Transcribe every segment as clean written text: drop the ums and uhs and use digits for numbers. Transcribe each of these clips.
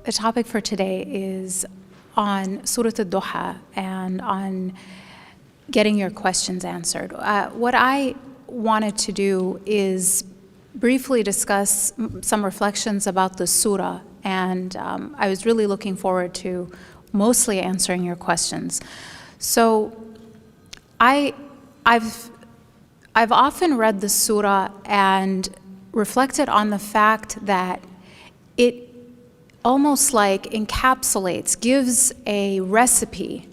the topic for today is on Surat Al Duhah and on getting your questions answered. What I wanted to do is briefly discuss some reflections about the surah, and I was really looking forward to mostly answering your questions. So I've often read the surah and reflected on the fact that it almost like encapsulates, gives a recipe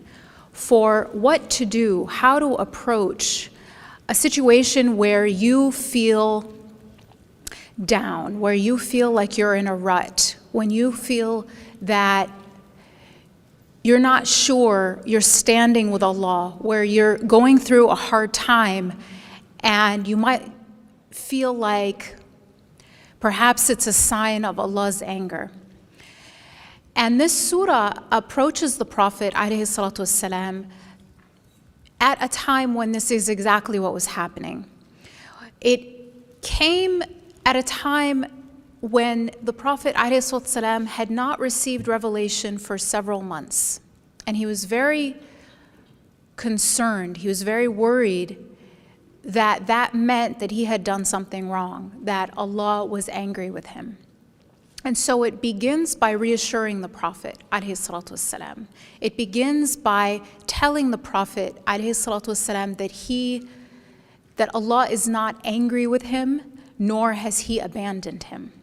for what to do, how to approach a situation where you feel down, where you feel like you're in a rut, when you feel that you're not sure you're standing with Allah, where you're going through a hard time and you might feel like perhaps it's a sign of Allah's anger. And this surah approaches the Prophet ﷺ at a time when this is exactly what was happening. It came at a time when the Prophet ﷺ had not received revelation for several months. And he was very concerned, he was very worried that that meant that he had done something wrong, that Allah was angry with him. And so it begins by reassuring the Prophet ﷺ. It begins by telling the Prophet ﷺ that Allah is not angry with him, nor has he abandoned him.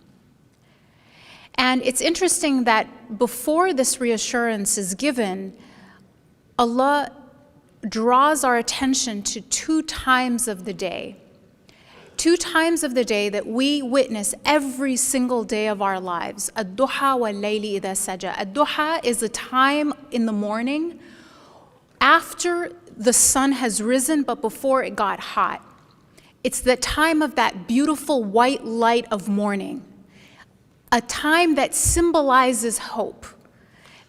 And it's interesting that before this reassurance is given, Allah draws our attention to 2 times of the day. 2 times of the day that we witness every single day of our lives. Ad-duha wal-layli idha saja. Ad-duha is a time in the morning after the sun has risen, but before it got hot. It's the time of that beautiful white light of morning. A time that symbolizes hope,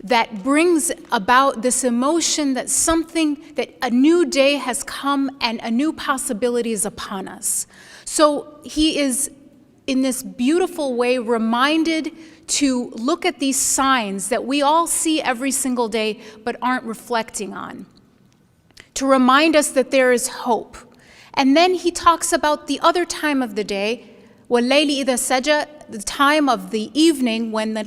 that brings about this emotion that that a new day has come and a new possibility is upon us. So he is, in this beautiful way, reminded to look at these signs that we all see every single day but aren't reflecting on, to remind us that there is hope. And then he talks about the other time of the day, وَاللَّيْلِ إِذَا سَجَى, the time of the evening when the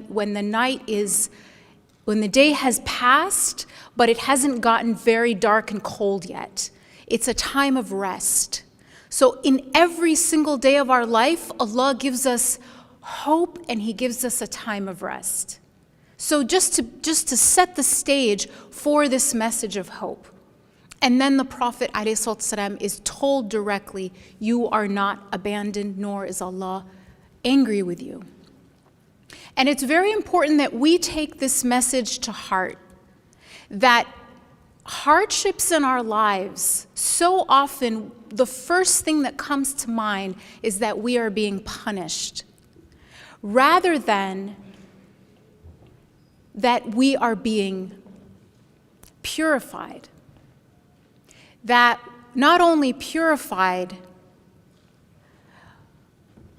day has passed, but it hasn't gotten very dark and cold yet. It's a time of rest. So in every single day of our life, Allah gives us hope and he gives us a time of rest. So just to set the stage for this message of hope. And then the Prophet ﷺ is told directly, you are not abandoned, nor is Allah angry with you. And it's very important that we take this message to heart, that hardships in our lives, so often the first thing that comes to mind is that we are being punished, rather than that we are being purified. That not only purified,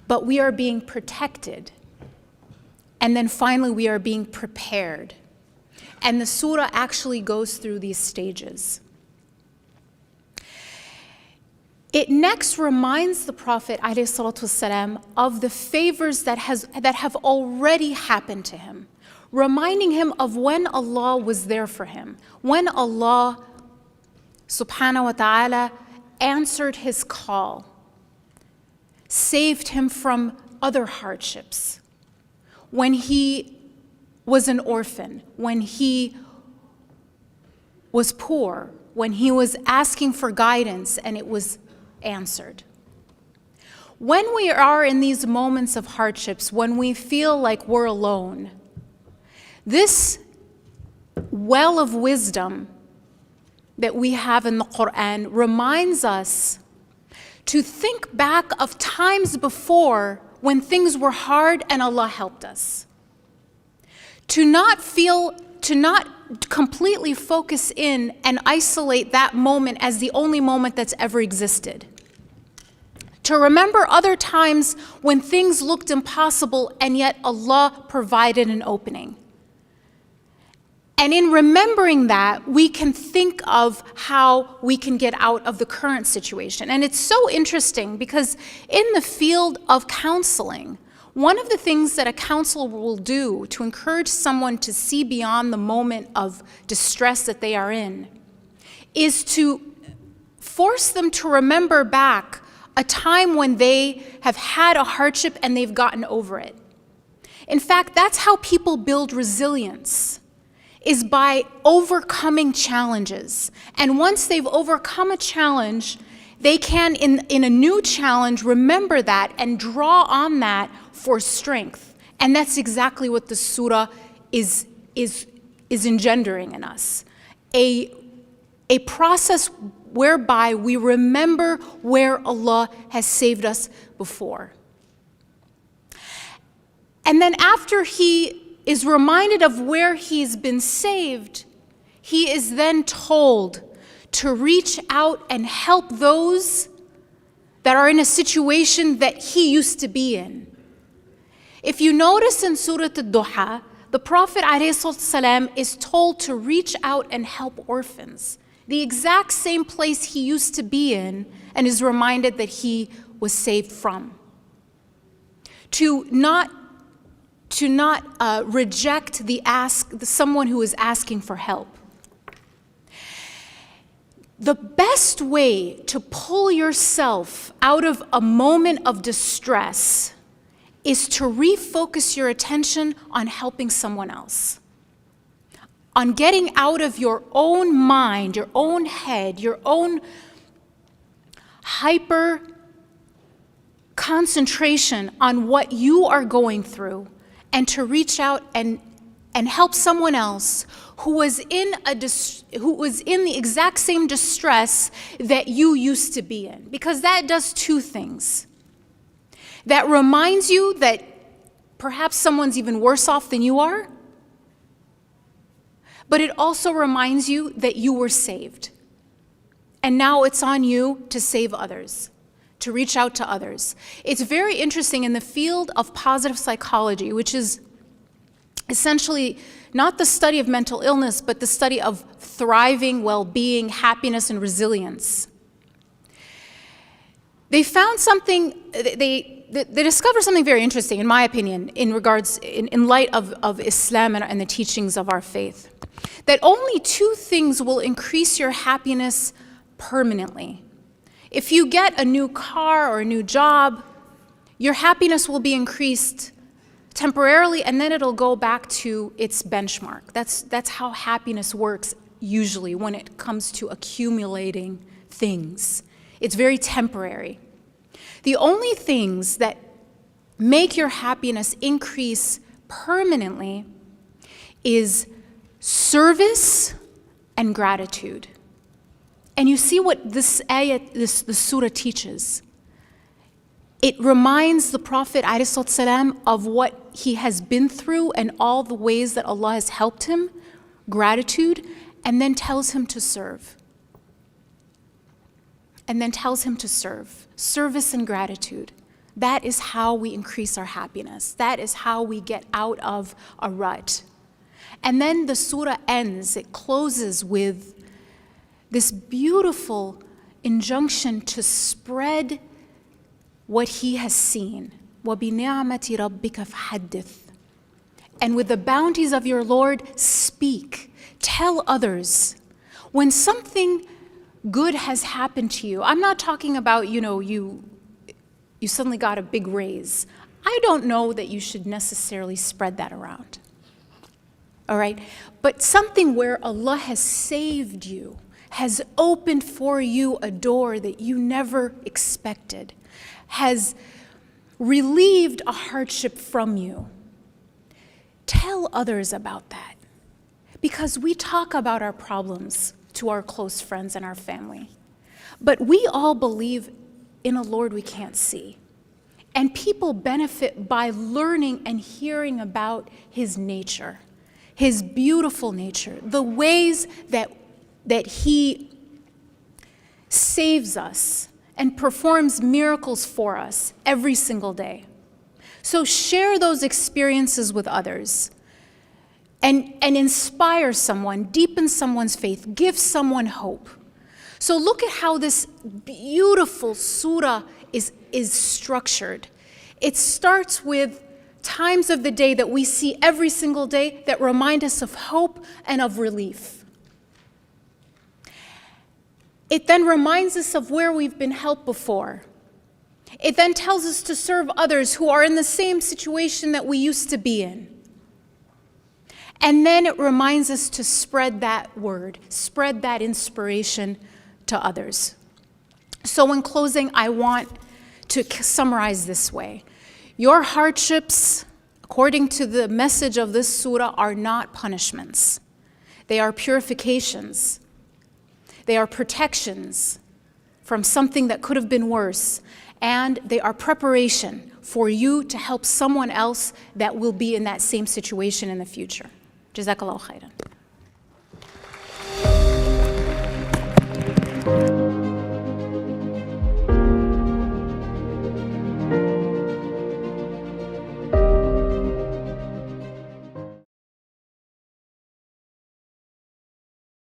but we are being protected. And then finally, we are being prepared. And the surah actually goes through these stages. It next reminds the Prophet ﷺ of the favors that have already happened to him, reminding him of when Allah was there for him, when Allah subhanahu wa ta'ala answered his call, saved him from other hardships. When he was an orphan, when he was poor, when he was asking for guidance and it was answered. When we are in these moments of hardships, when we feel like we're alone, this well of wisdom that we have in the Quran reminds us to think back of times before when things were hard and Allah helped us. To not completely focus in and isolate that moment as the only moment that's ever existed. To remember other times when things looked impossible and yet Allah provided an opening. And in remembering that, we can think of how we can get out of the current situation. And it's so interesting because in the field of counseling, one of the things that a counselor will do to encourage someone to see beyond the moment of distress that they are in is to force them to remember back a time when they have had a hardship and they've gotten over it. In fact, that's how people build resilience, is by overcoming challenges. And once they've overcome a challenge, they can, in a new challenge, remember that and draw on that for strength. And that's exactly what the surah is engendering in us. A process whereby we remember where Allah has saved us before. And then after he is reminded of where he's been saved, he is then told to reach out and help those that are in a situation that he used to be in. If you notice in Surat Al Duhah, the Prophet ﷺ is told to reach out and help orphans, the exact same place he used to be in, and is reminded that he was saved from. To not reject someone who is asking for help. The best way to pull yourself out of a moment of distress is to refocus your attention on helping someone else, on getting out of your own mind, your own head, your own hyper concentration on what you are going through, and to reach out and help someone else who was in the exact same distress that you used to be in. Because that does two things. That reminds you that perhaps someone's even worse off than you are, but it also reminds you that you were saved. And now it's on you to save others, to reach out to others. It's very interesting in the field of positive psychology, which is essentially not the study of mental illness, but the study of thriving, well-being, happiness, and resilience. They found something, they discovered something very interesting, in my opinion, in light of Islam and the teachings of our faith. That only two things will increase your happiness permanently. If you get a new car or a new job, your happiness will be increased temporarily, and then it'll go back to its benchmark. That's how happiness works usually when it comes to accumulating things. It's very temporary. The only things that make your happiness increase permanently is service and gratitude. And you see what this ayah, the surah teaches. It reminds the Prophet ﷺ of what he has been through and all the ways that Allah has helped him, gratitude, and then tells him to serve. And then tells him to serve. Service and gratitude. That is how we increase our happiness. That is how we get out of a rut. And then the surah ends, it closes with this beautiful injunction to spread what he has seen. وَبِنِعْمَةِ رَبِّكَ فَحَدِّثْ. And with the bounties of your Lord, speak. Tell others. When something good has happened to you, I'm not talking about, you suddenly got a big raise. I don't know that you should necessarily spread that around. All right? But something where Allah has saved you, has opened for you a door that you never expected, has relieved a hardship from you. Tell others about that. Because we talk about our problems to our close friends and our family. But we all believe in a Lord we can't see. And people benefit by learning and hearing about his nature, his beautiful nature, the ways that he saves us and performs miracles for us every single day. So share those experiences with others. and inspire someone, deepen someone's faith, give someone hope. So look at how this beautiful surah is structured. It starts with times of the day that we see every single day that remind us of hope and of relief. It then reminds us of where we've been helped before. It then tells us to serve others who are in the same situation that we used to be in. And then it reminds us to spread that word, spread that inspiration to others. So in closing, I want to summarize this way. Your hardships, according to the message of this surah, are not punishments. They are purifications. They are protections from something that could have been worse. And they are preparation for you to help someone else that will be in that same situation in the future. Jazakallahu khairan.